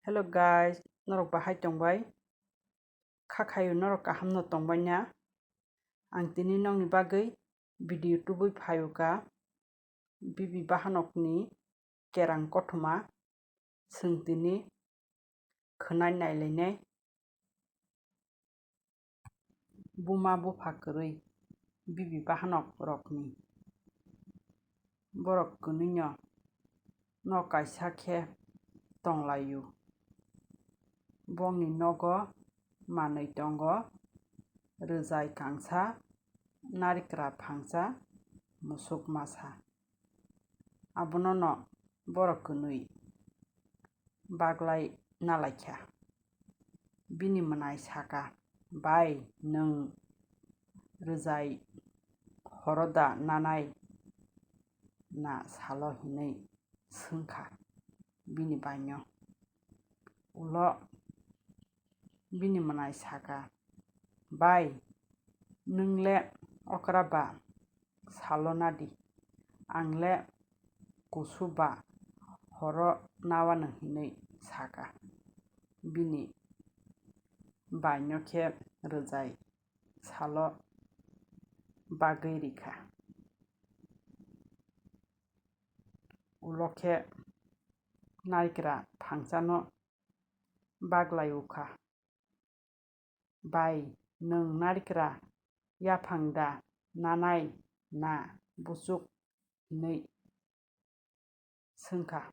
Hello guys, norok bahai tongbai. Khakayo norok kahamno tongbai na. Ang tini nongni bagui video tubui phayuka. Bibi bahanokni kerang kothoma. Sung tini khwnai nailainai. Buma bufa kwrui bibi bahanok rokni. Borok kwni no kaisa khe tonglaio. Bongni nogo manui tongo. Rwjai kangsa, narikra phangsa, musuk masa. Abono no borok kwnui baglai nalaikha. Bini mwnai saka bai nwng rwjai horoda nanai na salo hinui swngkha bini bai no. Ulo bini mwnai saka bai nungle okra ba salo nadi angle kusu ba horo nawano hinui saka bini bai no khe rwjai salo bagui rikha. Ulo khe narikra phangsa no baglai ukha. Bai nwng narikra yaphang da nanai na busuk hinui swngkha.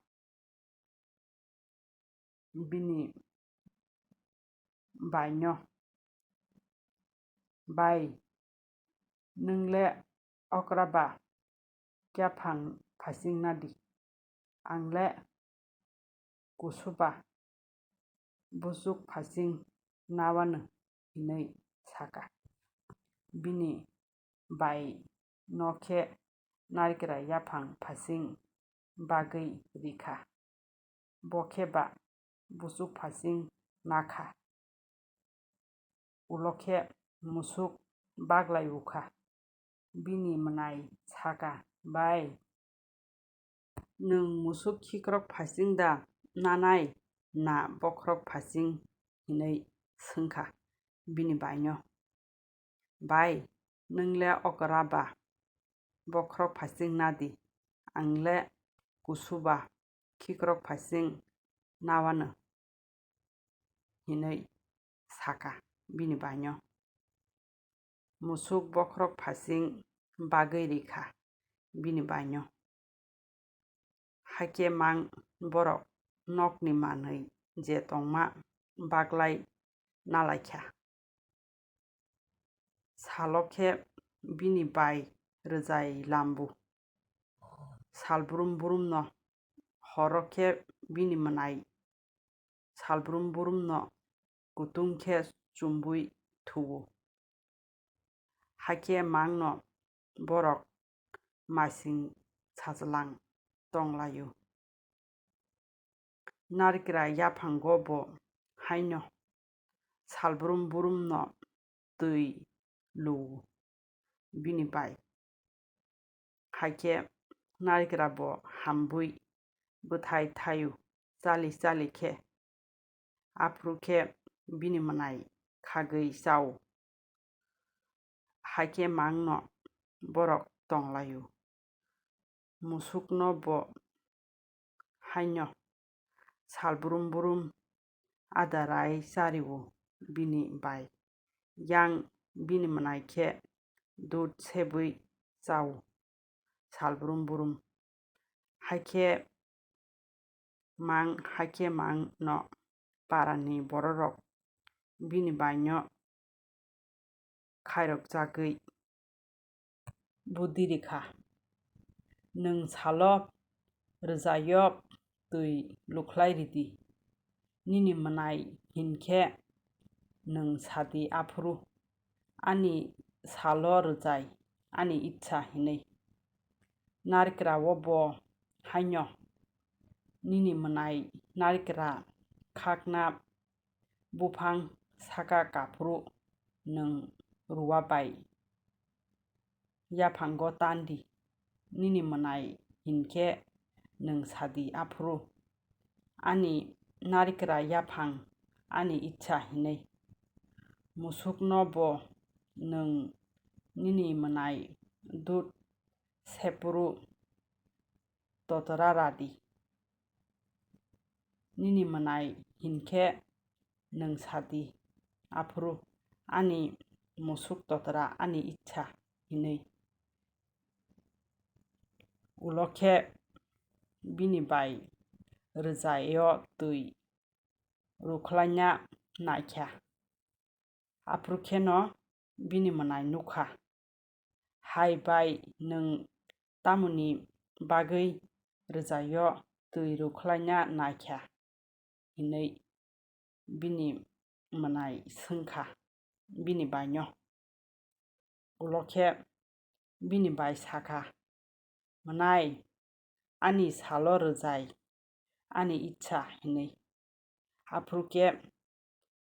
Bini bai no bai nungle okra ba yaphang phasing nadi angle kusu ba busuk phasing nawano hinui saka. Bini bai no khe narikra yaphang phasing bagui rikha. Bo kheba busuk phasing nakha. Ulo khe musuk baglai ukha. Bini mwnai saka bai nwng musuk khikrok phasing da nanai na bokhorok phasing hinui swngkha bini bai no. Bai nungle okra ba bokhorok phasing nadi angle kusu ba khikrok phasing nawano hinui saka bini bai no. Musuk bokhorok phasing bagui rikha bini bai no. Haikhe mang borok nokni manui je tongma baglai nalaikha. Salo khe bini bai rwjai lambu. Salbrum brum no horo khe bini mwnai salbrum brum no kutung khe chumbui thuo. Haikhe mang no borok masing sajlang tonglaio. Narikra yaphango bo haino salbrum brum no twi luo bini bai. Haikhe narikra bo hambui bwthai thaio chali khe afuru khe bini mwnai khagui chao. Haikhe mang no borok tonglaio. Musuk no bo haino salbrum brum adarai chario bini bai. Yang bini mwnai khe dudh sebui chao salbrum brum. Haikhe mang no parani borokrok bini bai no khairokjagui buddhi rikha. Nwng salo rwjaio twi luklai ridi. Nini mwnai hinkhe nwng sadi afuru ani salo rwjai ani issa hinui. Narikra o bo haino nini mwnai narikra khakna buphang saka kafru nwng rua bai yaphango tandi. Nini mwnai hinkhe nwng sadi afuru ani narikra yaphang ani icha hinui musukno bo nung nini mwnai dud sepuru totora radi nini mwnai hinkhe nung sadi afuru ani musuk totora ani icha hinui ulokhe bini bai rwjaio twi rukhlaina naikha afuru kheno bini mwnai nukha hai bai nung tamoni bagui rwjaio twi rukhlaina naikha hinui bini mwnai swngkha bini bai no ulokhe bini bai saka mwnai ani salo rwjai ani icha hinui afurukhe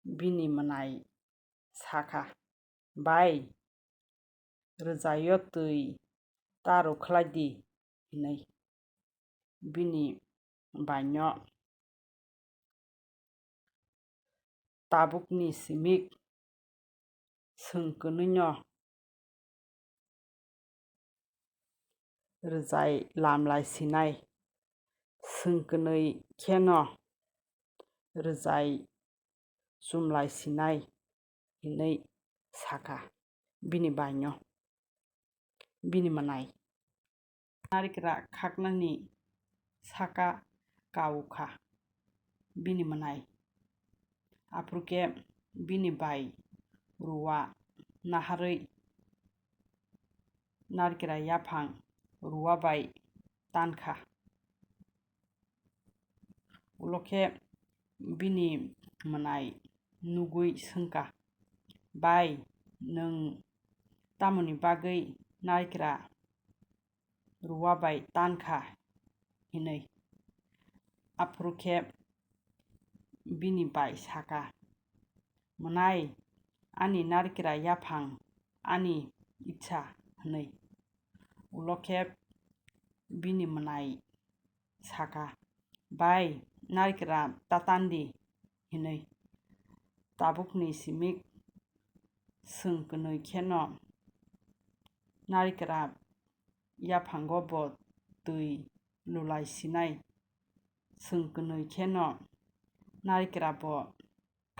bini mwnai saka bai rwjaio twi ta rukhlaidi hinui bini bai no tabukni simik swngkwrwui no rwjai lamlai sinai swngkwrwui kheno rwjai chumlai sinai hinui saka bini bai no bini mwnai narikra khaknani saka kawukha bini mwnai afurukhe bini bai ruwa naharwui narikra yaphang ruwa bai tankha ulokhe bini mwnai nugui swngkha bai nung tamoni bagui narikra ruwa bai tankha hinui afurukhe bini bai saka mwnai ani narikra yaphang ani icha hinui ulokhe bini mwnai saka bai narikra tatandi hinui tabukni simik swngkwrwui kheno narikra yaphango bo twi lulai sinai swngkwrwui kheno narikra bo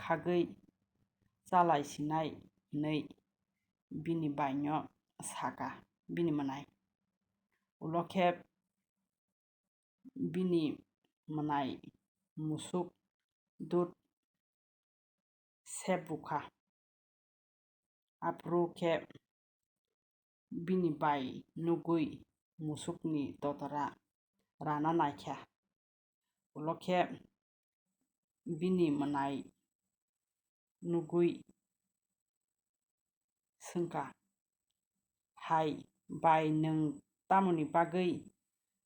khagui chalai sinai hinui bini bai no saka bini mwnai ulokhe bini mwnai musuk dud sepbukha afurukhe bini bai nugui musukni totora rana naikha ulokhe bini mwnai nugui swngkha hai bai nung tamoni bagui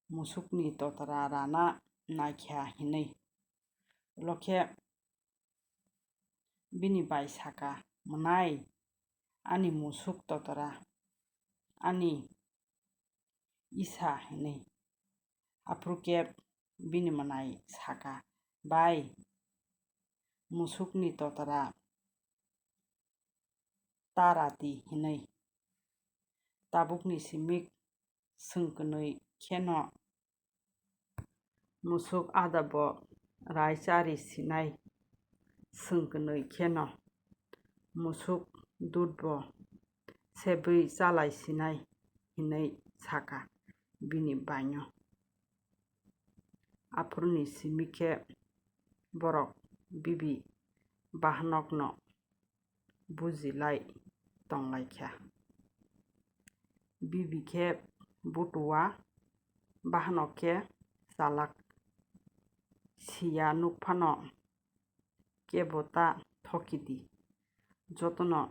musukni totora rana naikha hinui ulokhe bini bai saka mwnai ani musuk totora ani isha hinui afurukhe bini mwnai saka bai musukni totora ta radi hinui tabukni simik swngkwrwui kheno musuk ada bo raisari sinai swngkwrwui kheno musuk dud bo sebui chalai sinai hinui saka bini bai no afurni simikhe borok bibi bahanokno bujilai tonglaikha bibikhe butuwa bahanokhe chalak siya nukphano kebo ta thokidi jotono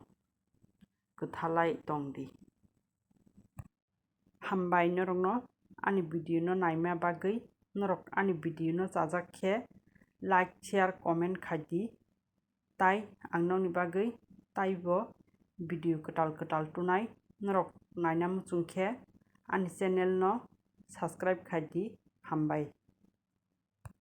kwthalai tongdi hambai norokno ani video no naima bagui norok ani video no chajak khe like share comment khaidi tai ang nokni bagui taibo video kwtal kwtal tunai norok naina muchungkhe ani channel no subscribe khaidi hambai।